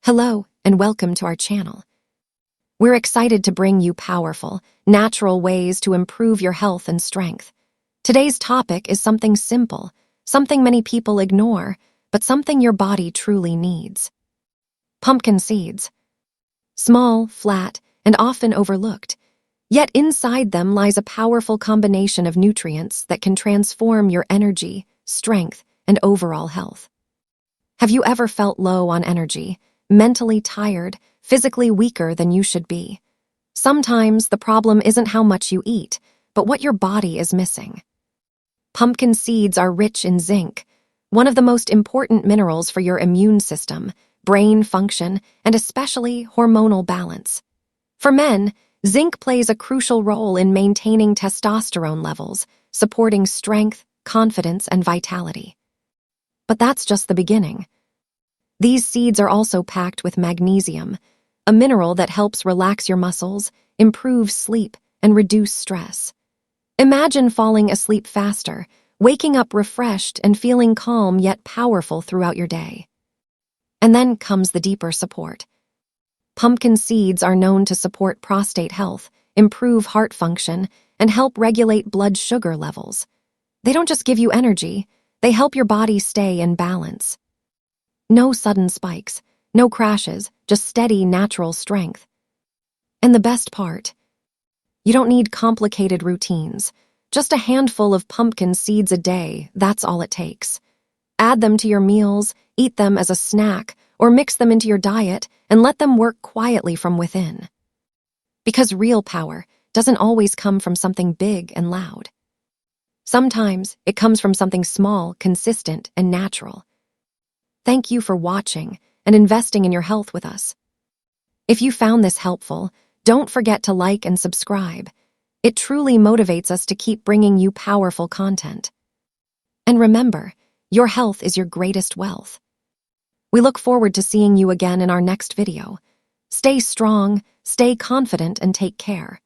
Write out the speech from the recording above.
Hello, and welcome to our channel. We're excited to bring you powerful, natural ways to improve your health and strength. Today's topic is something simple, something many people ignore, but something your body truly needs. Pumpkin seeds. Small, flat, and often overlooked, yet inside them lies a powerful combination of nutrients that can transform your energy, strength, and overall health. Have you ever felt low on energy, mentally tired, physically weaker than you should be? Sometimes the problem isn't how much you eat, but what your body is missing. Pumpkin seeds are rich in zinc, one of the most important minerals for your immune system, brain function, and especially hormonal balance. For men, zinc plays a crucial role in maintaining testosterone levels, supporting strength, confidence, and vitality. But that's just the beginning. These seeds are also packed with magnesium, a mineral that helps relax your muscles, improve sleep, and reduce stress. Imagine falling asleep faster, waking up refreshed, and feeling calm yet powerful throughout your day. And then comes the deeper support. Pumpkin seeds are known to support prostate health, improve heart function, and help regulate blood sugar levels. They don't just give you energy, they help your body stay in balance. No sudden spikes, no crashes, just steady, natural strength. And the best part, you don't need complicated routines. Just a handful of pumpkin seeds a day, that's all it takes. Add them to your meals, eat them as a snack, or mix them into your diet and let them work quietly from within. Because real power doesn't always come from something big and loud. Sometimes it comes from something small, consistent, and natural. Thank you for watching and investing in your health with us. If you found this helpful, don't forget to like and subscribe. It truly motivates us to keep bringing you powerful content. And remember, your health is your greatest wealth. We look forward to seeing you again in our next video. Stay strong, stay confident, and take care.